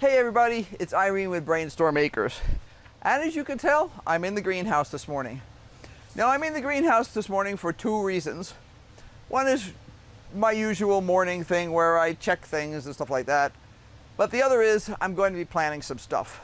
Hey everybody, it's Irene with BrainStormAcres. And as you can tell, I'm in the greenhouse this morning. Now I'm in the greenhouse this morning for two reasons. One is my usual morning thing where I check things and stuff like that. But the other is I'm going to be planting some stuff.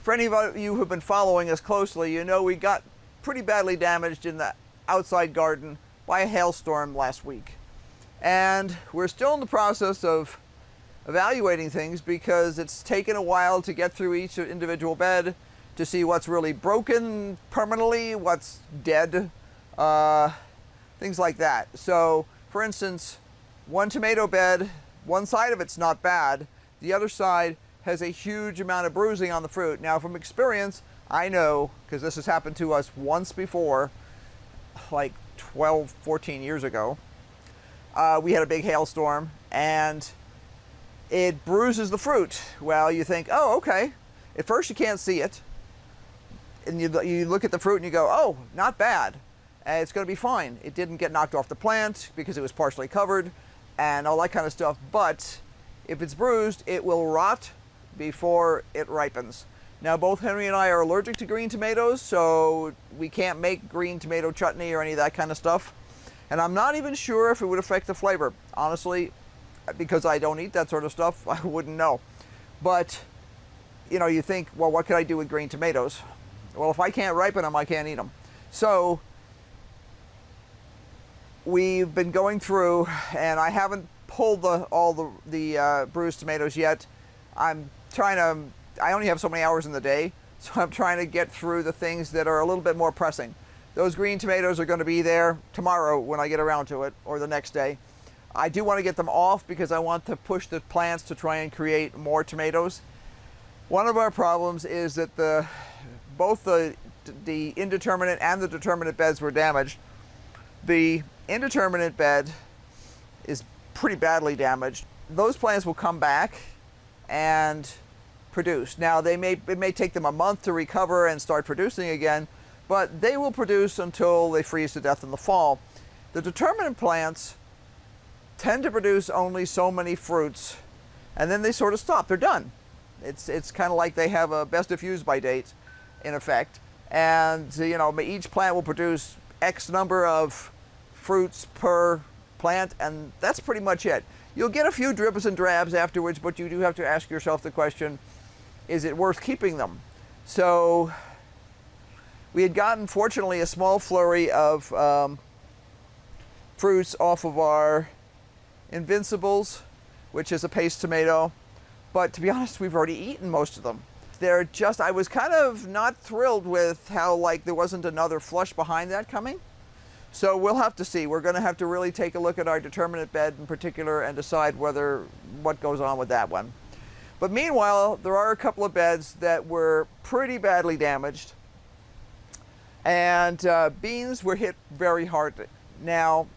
For any of you who've been following us closely, you know we got pretty badly damaged in the outside garden by a hailstorm last week. And we're still in the process of evaluating things because it's taken a while to get through each individual bed to see what's really broken permanently, what's dead, things like that. So, for instance, one tomato bed, one side of it's not bad, the other side has a huge amount of bruising on the fruit. Now from experience, I know, because this has happened to us once before, like 12, 14 years ago. We had a big hailstorm and it bruises the fruit. Well, you think, oh, okay. At first you can't see it. And you look at the fruit and you go, oh, not bad. It's gonna be fine. It didn't get knocked off the plant because it was partially covered and all that kind of stuff. But if it's bruised, it will rot before it ripens. Now both Henry and I are allergic to green tomatoes, so we can't make green tomato chutney or any of that kind of stuff. And I'm not even sure if it would affect the flavor. Honestly, because I don't eat that sort of stuff, I wouldn't know. But, you know, you think, well, what could I do with green tomatoes? Well, if I can't ripen them, I can't eat them. So we've been going through, and I haven't pulled all the bruised tomatoes yet. I only have so many hours in the day, so I'm trying to get through the things that are a little bit more pressing. Those green tomatoes are going to be there tomorrow when I get around to it, or the next day. I do want to get them off because I want to push the plants to try and create more tomatoes. One of our problems is that both the indeterminate and the determinate beds were damaged. The indeterminate bed is pretty badly damaged. Those plants will come back and produce. Now it may take them a month to recover and start producing again, but they will produce until they freeze to death in the fall. The determinate plants tend to produce only so many fruits and then they sort of stop. They're done. It's kind of like they have a best if used by date in effect, and you know, each plant will produce X number of fruits per plant, and that's pretty much it. You'll get a few dribs and drabs afterwards, but you do have to ask yourself the question, is it worth keeping them? So we had gotten, fortunately, a small flurry of fruits off of our Invincibles, which is a paste tomato, but to be honest, we've already eaten most of them. I was kind of not thrilled with how there wasn't another flush behind that coming. So we'll have to see. We're going to have to really take a look at our determinate bed in particular and decide what goes on with that one. But meanwhile, there are a couple of beds that were pretty badly damaged. And beans were hit very hard. Now,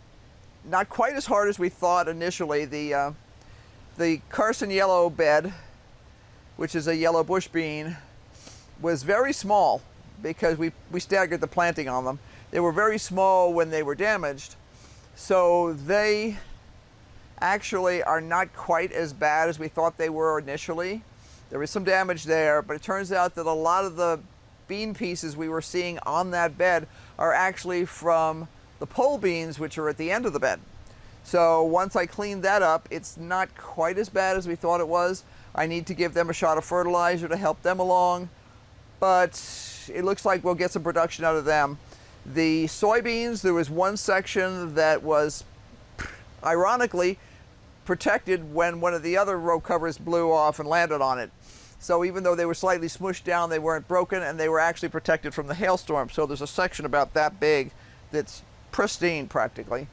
not quite as hard as we thought initially. The Carson yellow bed, which is a yellow bush bean, was very small because we staggered the planting on them. They were very small when they were damaged, so they actually are not quite as bad as we thought they were initially. There was some damage there, but it turns out that a lot of the bean pieces we were seeing on that bed are actually from the pole beans, which are at the end of the bed. So once I cleaned that up, it's not quite as bad as we thought it was. I need to give them a shot of fertilizer to help them along, but it looks like we'll get some production out of them. The soybeans, there was one section that was ironically protected when one of the other row covers blew off and landed on it. So even though they were slightly smushed down, they weren't broken, and they were actually protected from the hailstorm. So there's a section about that big that's pristine practically.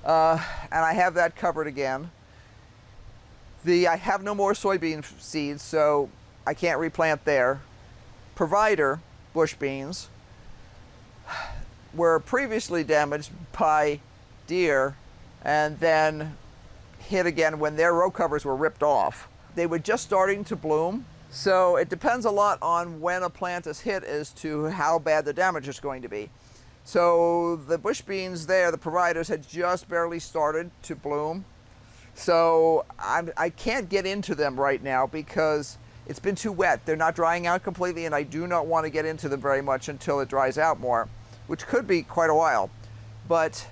And I have that covered again. I have no more soybean seeds, so I can't replant there. Provider, bush beans, were previously damaged by deer and then hit again when their row covers were ripped off. they were just starting to bloom. So it depends a lot on when a plant is hit as to how bad the damage is going to be. So the bush beans there, the providers, had just barely started to bloom. So I can't get into them right now because it's been too wet. They're not drying out completely, and I do not want to get into them very much until it dries out more, which could be quite a while. But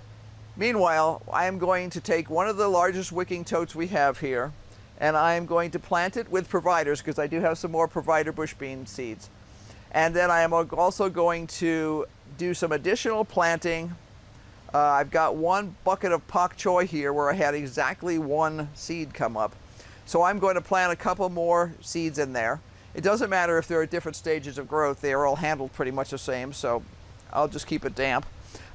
meanwhile, I am going to take one of the largest wicking totes we have here, and I am going to plant it with providers because I do have some more provider bush bean seeds. And then I am also going to do some additional planting. I've got one bucket of Pak Choy here where I had exactly one seed come up. So I'm going to plant a couple more seeds in there. It doesn't matter if they're at different stages of growth. They are all handled pretty much the same, so I'll just keep it damp.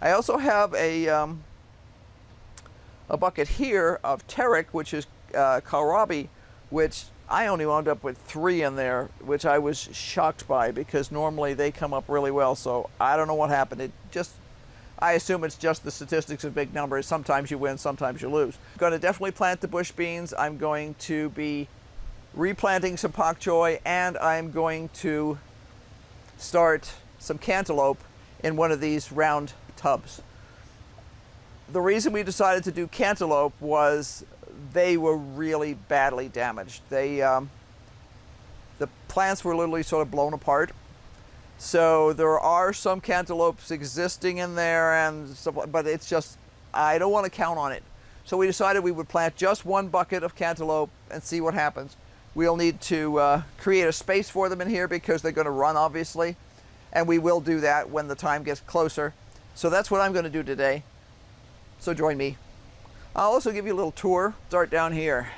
I also have a bucket here of Tarragon, which is kohlrabi, which I only wound up with 3 in there, which I was shocked by because normally they come up really well. So I don't know what happened. I assume it's just the statistics of big numbers. Sometimes you win, sometimes you lose. I'm going to definitely plant the bush beans. I'm going to be replanting some Pak Choy, and I'm going to start some cantaloupe in one of these round tubs. The reason we decided to do cantaloupe was they were really badly damaged. The plants were literally sort of blown apart. So there are some cantaloupes existing in there, and stuff, but it's just, I don't want to count on it. So we decided we would plant just one bucket of cantaloupe and see what happens. We'll need to create a space for them in here because they're going to run, obviously, and we will do that when the time gets closer. So that's what I'm going to do today. So join me. I'll also give you a little tour. Start down here.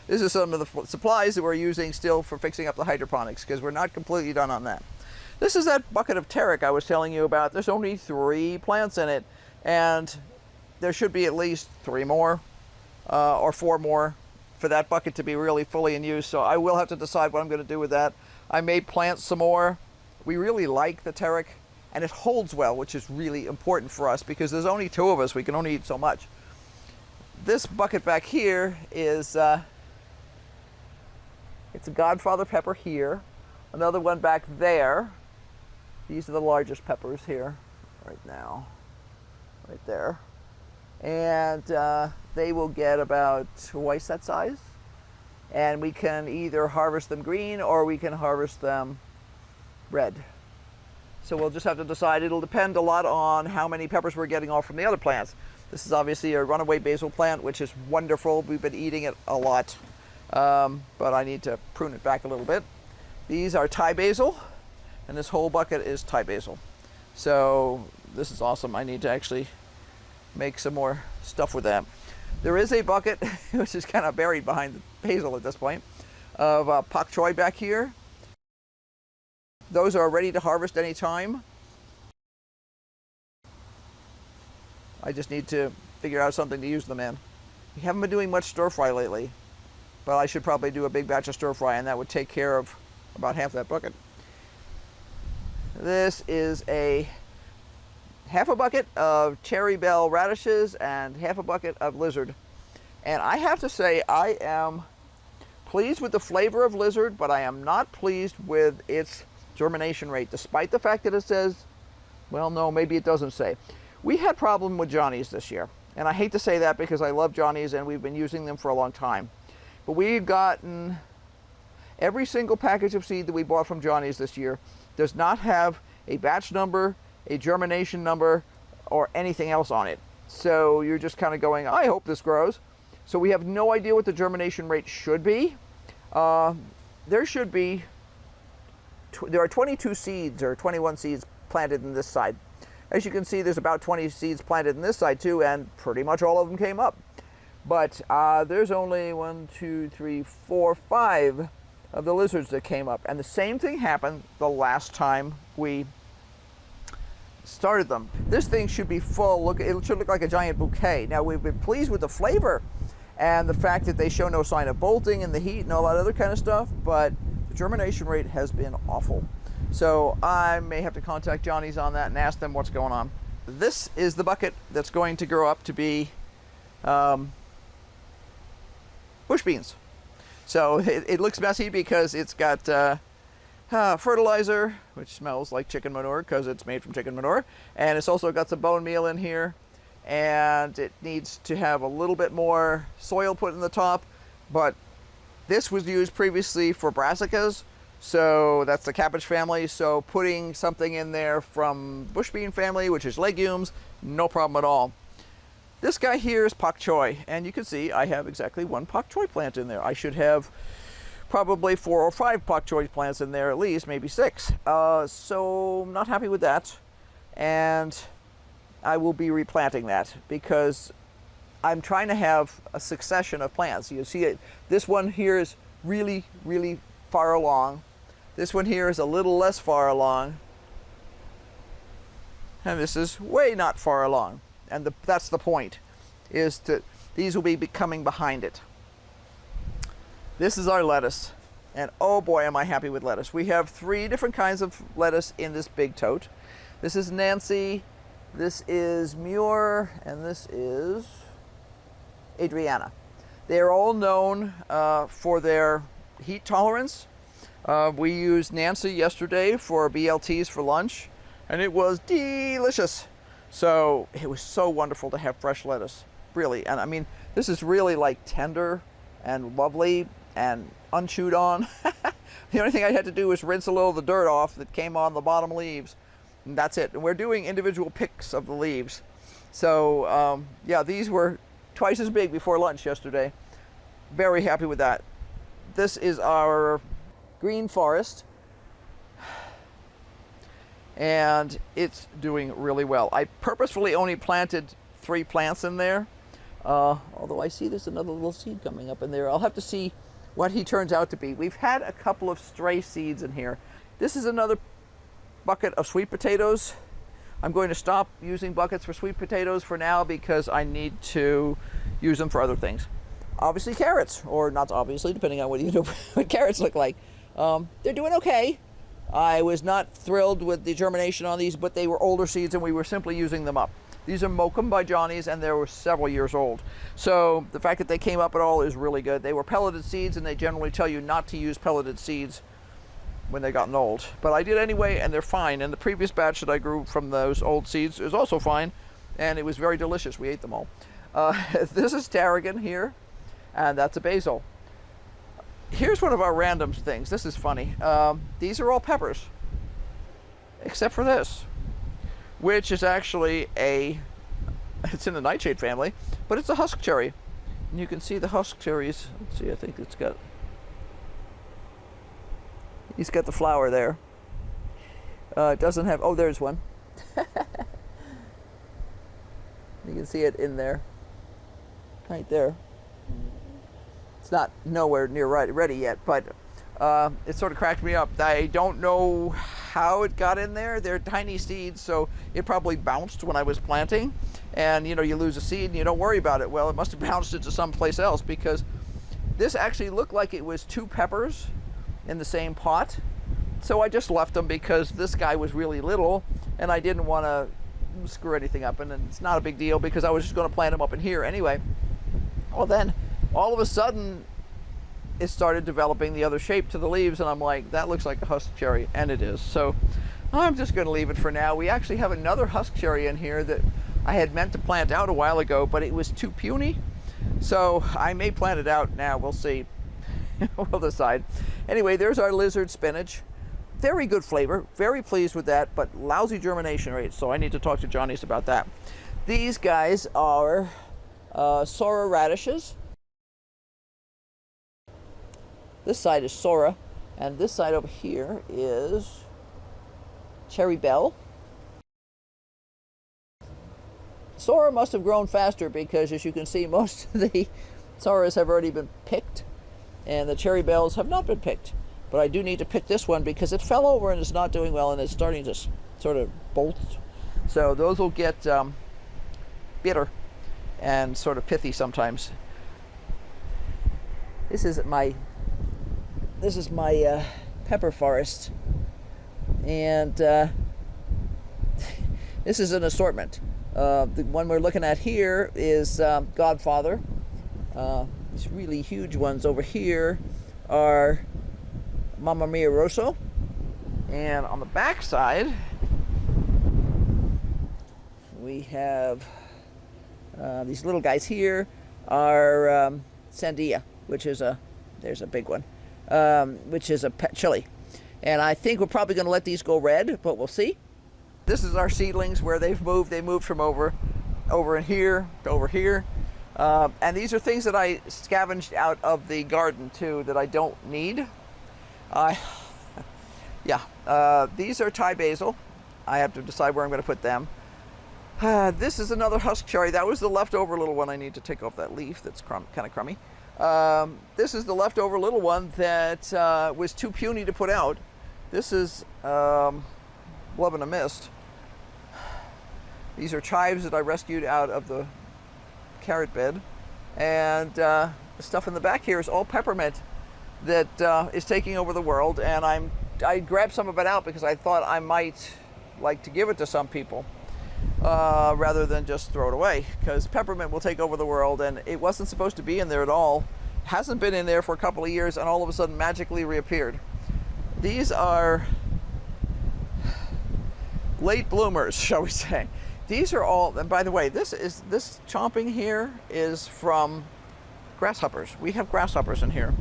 This is some of the supplies that we're using still for fixing up the hydroponics because we're not completely done on that. This is that bucket of Tarragon I was telling you about. There's only 3 plants in it, and there should be at least 3 more or 4 more for that bucket to be really fully in use. So I will have to decide what I'm going to do with that. I may plant some more. We really like the Tarragon, and it holds well, which is really important for us because there's only 2 of us. We can only eat so much. This bucket back here is it's a Godfather Pepper here. Another one back there. These are the largest peppers here right now, right there. And they will get about twice that size. And we can either harvest them green or we can harvest them red. So we'll just have to decide. It'll depend a lot on how many peppers we're getting off from the other plants. This is obviously a runaway basil plant, which is wonderful. We've been eating it a lot, but I need to prune it back a little bit. These are Thai basil, and this whole bucket is Thai basil. So this is awesome. I need to actually make some more stuff with that. There is a bucket, which is kind of buried behind the basil at this point, of Pak Choy back here. Those are ready to harvest anytime. I just need to figure out something to use them in. We haven't been doing much stir fry lately, but I should probably do a big batch of stir fry, and that would take care of about half that bucket. This is half a bucket of cherry bell radishes and half a bucket of lizard. And I have to say, I am pleased with the flavor of lizard, but I am not pleased with its germination rate, despite the fact that it says, well, no, maybe it doesn't say. We had problem with Johnnies this year, and I hate to say that because I love Johnnies and we've been using them for a long time. But we've gotten every single package of seed that we bought from Johnnies this year does not have a batch number, a germination number, or anything else on it. So you're just kind of going, I hope this grows. So we have no idea what the germination rate should be. There should be, there are 22 seeds or 21 seeds planted in this side. As you can see, there's about 20 seeds planted in this side too, and pretty much all of them came up. But there's only 1, 2, 3, 4, 5 of the lizards that came up. And the same thing happened the last time we started them. This thing should be full. Look, it should look like a giant bouquet. Now, we've been pleased with the flavor and the fact that they show no sign of bolting in the heat and all that other kind of stuff, but the germination rate has been awful. So I may have to contact Johnny's on that and ask them what's going on. This is the bucket that's going to grow up to be bush beans. So it looks messy because it's got fertilizer, which smells like chicken manure because it's made from chicken manure, and it's also got some bone meal in here, and it needs to have a little bit more soil put in the top. But this was used previously for brassicas, so that's the cabbage family, so putting something in there from bush bean family, which is legumes, no problem at all. This guy here is Pak Choy, and you can see I have exactly one Pak Choy plant in there. I should have probably 4 or 5 Pak Choy plants in there at least, maybe 6. So I'm not happy with that, and I will be replanting that because I'm trying to have a succession of plants. You see it. This one here is really, really far along. This one here is a little less far along, and this is way not far along. And that's the point, is that these will be coming behind it. This is our lettuce, and oh boy am I happy with lettuce. We have 3 different kinds of lettuce in this big tote. This is Nancy, this is Muir, and this is Adriana. They are all known for their heat tolerance. We used Nancy yesterday for BLTs for lunch, and it was delicious. So it was so wonderful to have fresh lettuce, really. And I mean, this is really like tender and lovely and unchewed on. The only thing I had to do was rinse a little of the dirt off that came on the bottom leaves, and that's it. And we're doing individual picks of the leaves. So yeah, these were twice as big before lunch yesterday. Very happy with that. This is our green forest, and it's doing really well. I purposefully only planted 3 plants in there, although I see there's another little seed coming up in there. I'll have to see what he turns out to be. We've had a couple of stray seeds in here. This is another bucket of sweet potatoes. I'm going to stop using buckets for sweet potatoes for now because I need to use them for other things. Obviously carrots, or not obviously, depending on what you know what carrots look like. They're doing okay. I was not thrilled with the germination on these, but they were older seeds and we were simply using them up. These are Mokum by Johnny's, and they were several years old. So the fact that they came up at all is really good. They were pelleted seeds, and they generally tell you not to use pelleted seeds when they've gotten old. But I did anyway, and they're fine. And the previous batch that I grew from those old seeds is also fine, and it was very delicious. We ate them all. This is Tarragon here, and that's a basil. Here's one of our random things. This is funny. These are all peppers, except for this, which is actually it's in the nightshade family, but it's a husk cherry. And you can see the husk cherries. Let's see, I think he's got the flower there. It doesn't have, oh, there's one. You can see it in there, right there. It's not nowhere near ready yet, but it sort of cracked me up. I don't know how it got in there. They're tiny seeds, so it probably bounced when I was planting. And you know, you lose a seed and you don't worry about it. Well, it must have bounced into someplace else, because this actually looked like it was 2 peppers in the same pot. So I just left them because this guy was really little and I didn't want to screw anything up. And it's not a big deal because I was just going to plant them up in here anyway. Well, then all of a sudden it started developing the other shape to the leaves, and I'm like, that looks like a husk cherry, and it is. So I'm just going to leave it for now. We actually have another husk cherry in here that I had meant to plant out a while ago, but it was too puny, so I may plant it out now. We'll see. We'll decide. Anyway, there's our lizard spinach. Very good flavor, very pleased with that, but lousy germination rate, so I need to talk to Johnny's about that. These guys are Sora radishes. This side is Sora, and this side over here is Cherry Bell. Sora must have grown faster because, as you can see, most of the Soras have already been picked, and the Cherry Bells have not been picked. But I do need to pick this one because it fell over and it's not doing well, and it's starting to sort of bolt. So those will get bitter and sort of pithy sometimes. This is my pepper forest, and this is an assortment. The one we're looking at here is Godfather. These really huge ones over here are Mamma Mia Rosso. And on the back side, we have these little guys here are Sandia, which is there's a big one, which is a pet chili. And I think we're probably going to let these go red, but we'll see. This is our seedlings where they've moved. They moved from over in here to over here. And these are things that I scavenged out of the garden too that I don't need. These are Thai basil. I have to decide where I'm going to put them. This is another husk cherry. That was the leftover little one. I need to take off that leaf. That's kind of crummy. This is the leftover little one that was too puny to put out. This is Lebanon Mist. These are chives that I rescued out of the carrot bed. And the stuff in the back here is all peppermint that is taking over the world. And I grabbed some of it out because I thought I might like to give it to some people rather than just throw it away, because peppermint will take over the world, and it wasn't supposed to be in there at all. Hasn't been in there for a couple of years, and all of a sudden magically reappeared. These are late bloomers, shall we say. These are all, and by the way, this chomping here is from grasshoppers. We have grasshoppers in here,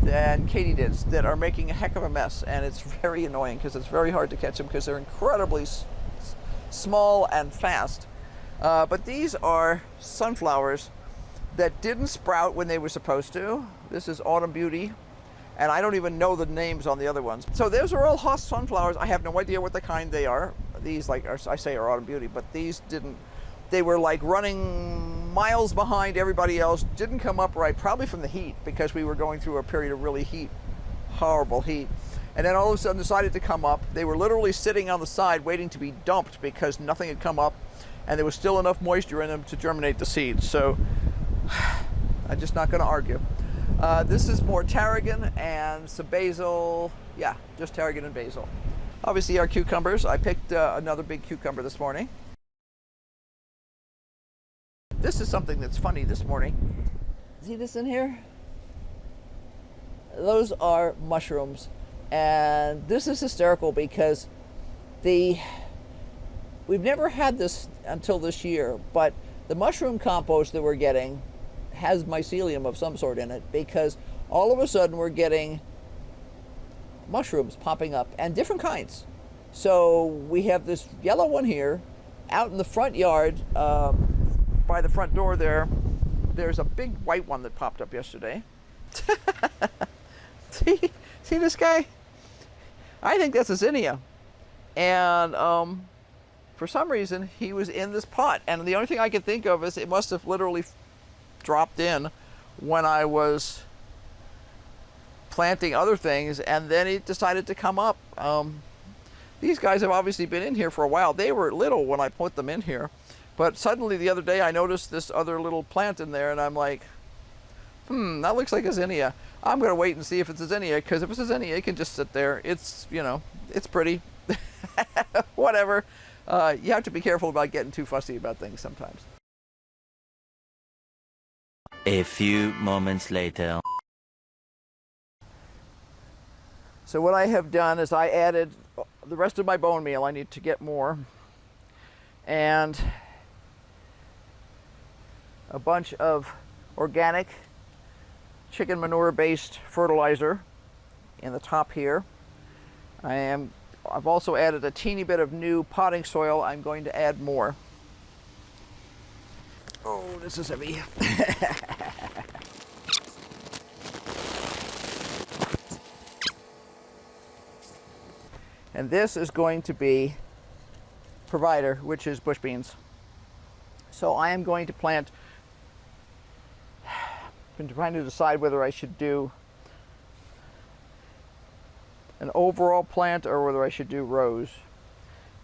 and katydids that are making a heck of a mess, and it's very annoying because it's very hard to catch them because they're incredibly small and fast. But these are sunflowers that didn't sprout when they were supposed to. This is Autumn Beauty, and I don't even know the names on the other ones. So those are all Haas sunflowers. I have no idea what the kind they are. These, like I say, are Autumn Beauty, but these didn't. They were like running miles behind everybody else, didn't come up right, probably from the heat, because we were going through a period of really horrible heat. And then all of a sudden decided to come up. They were literally sitting on the side waiting to be dumped because nothing had come up, and there was still enough moisture in them to germinate the seeds. So I'm just not going to argue. This is more tarragon and some basil. Yeah, just tarragon and basil. Obviously our cucumbers. I picked another big cucumber this morning. This is something that's funny this morning. See this in here? Those are mushrooms. And this is hysterical because we've never had this until this year, but the mushroom compost that we're getting has mycelium of some sort in it, because all of a sudden we're getting mushrooms popping up, and different kinds. So we have this yellow one here out in the front yard by the front door there. There's a big white one that popped up yesterday. See this guy? I think that's a zinnia. And for some reason, he was in this pot. And the only thing I could think of is it must have literally dropped in when I was planting other things, and then it decided to come up. These guys have obviously been in here for a while. They were little when I put them in here. But suddenly the other day I noticed this other little plant in there, and I'm like, that looks like a zinnia. I'm going to wait and see if it's a zinnia, because if it's a zinnia, it can just sit there. It's, it's pretty. Whatever. You have to be careful about getting too fussy about things sometimes. A few moments later. So what I have done is I added the rest of my bone meal. I need to get more. And a bunch of organic chicken manure based fertilizer in the top here. I've also added a teeny bit of new potting soil. I'm going to add more. Oh, this is heavy. And this is going to be provider, which is bush beans. So I am going to plant. I've been trying to decide whether I should do an overall plant or whether I should do rows.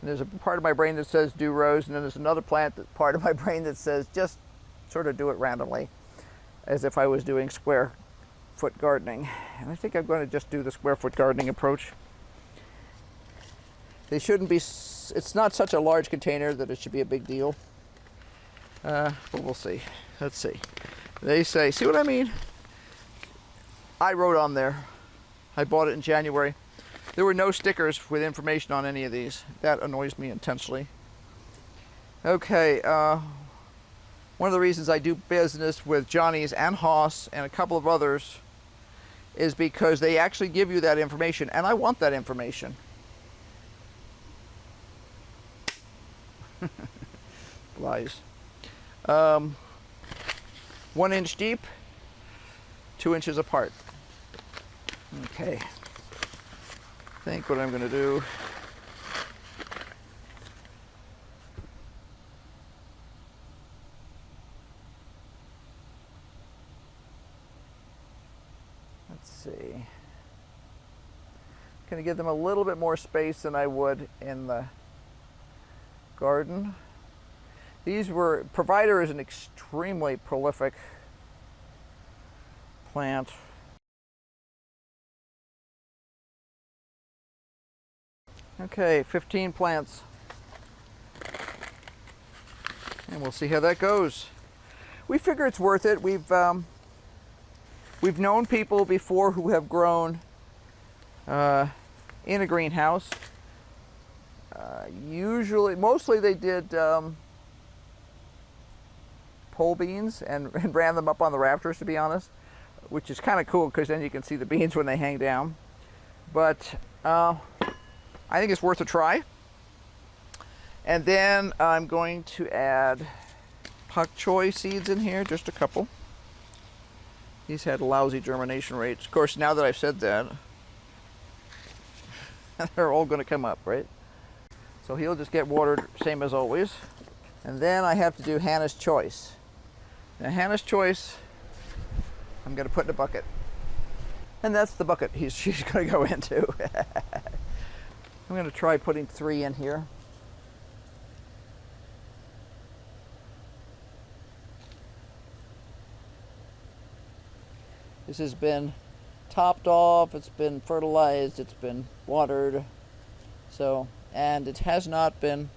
And there's a part of my brain that says do rows, and then there's another part of my brain that says just sort of do it randomly, as if I was doing square foot gardening. And I think I'm going to just do the square foot gardening approach. They shouldn't be, it's not such a large container that it should be a big deal. But we'll see. Let's see. They say, see what I mean? I wrote on there. I bought it in January. There were no stickers with information on any of these. That annoys me intensely. Okay, one of the reasons I do business with Johnny's and Haas and a couple of others is because they actually give you that information, and I want that information. Lies. 1 inch deep, 2 inches apart. Okay. I think what I'm going to do, let's see. I'm going to give them a little bit more space than I would in the garden. Provider is an extremely prolific plant. Okay, 15 plants. And we'll see how that goes. We figure it's worth it. We've known people before who have grown in a greenhouse. Mostly they did pole beans and ran them up on the rafters, to be honest, which is kind of cool because then you can see the beans when they hang down. But I think it's worth a try. And then I'm going to add Pak Choy seeds in here, just a couple. These had lousy germination rates. Of course, now that I've said that, they're all going to come up, right? So he'll just get watered, same as always. And then I have to do Hannah's Choice. Now Hannah's Choice, I'm going to put in a bucket. And that's the bucket she's going to go into. I'm going to try putting 3 in here. This has been topped off, it's been fertilized, it's been watered. So, and it has not been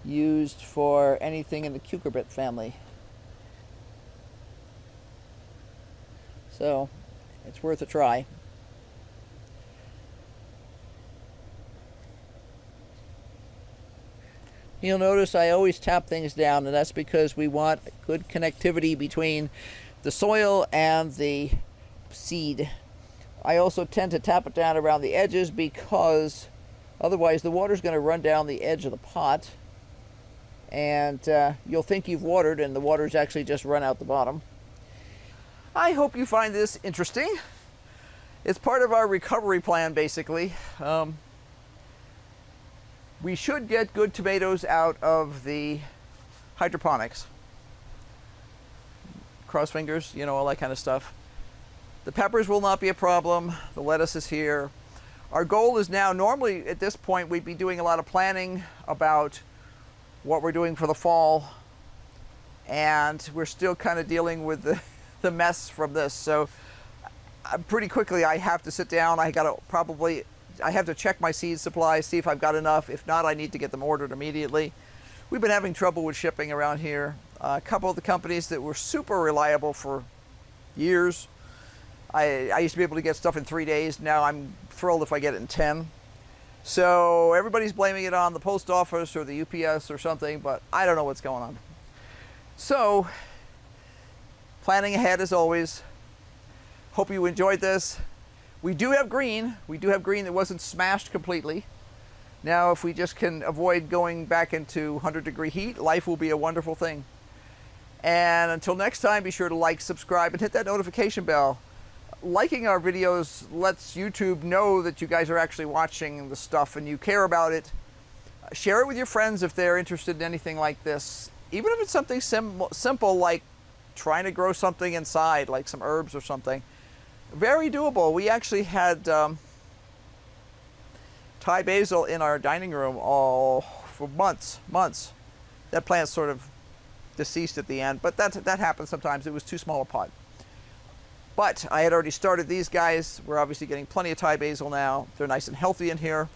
used for anything in the cucurbit family. So, it's worth a try. You'll notice I always tap things down, and that's because we want good connectivity between the soil and the seed. I also tend to tap it down around the edges because otherwise the water's going to run down the edge of the pot, and you'll think you've watered and the water's actually just run out the bottom. I hope you find this interesting. It's part of our recovery plan, basically. We should get good tomatoes out of the hydroponics. Cross fingers, you know, all that kind of stuff. The peppers will not be a problem. The lettuce is here. Our goal is now, normally at this point, we'd be doing a lot of planning about what we're doing for the fall. And we're still kind of dealing with the mess from this. So pretty quickly I have to sit down. I have to check my seed supply, see if I've got enough. If not, I need to get them ordered immediately. We've been having trouble with shipping around here. A couple of the companies that were super reliable for years. I used to be able to get stuff in 3 days. Now I'm thrilled if I get it in 10. So everybody's blaming it on the post office or the UPS or something, but I don't know what's going on. So, planning ahead as always. Hope you enjoyed this. We do have green. We do have green that wasn't smashed completely. Now, if we just can avoid going back into 100-degree heat, life will be a wonderful thing. And until next time, be sure to like, subscribe, and hit that notification bell. Liking our videos lets YouTube know that you guys are actually watching the stuff and you care about it. Share it with your friends if they're interested in anything like this. Even if it's something simple like trying to grow something inside, like some herbs or something. Very doable. We actually had Thai basil in our dining room for months. That plant's sort of deceased at the end, but that happens sometimes. It was too small a pot. But I had already started these guys. We're obviously getting plenty of Thai basil now. They're nice and healthy in here.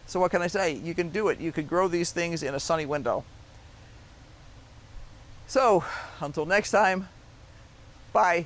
So what can I say? You can do it. You could grow these things in a sunny window. So until next time, bye.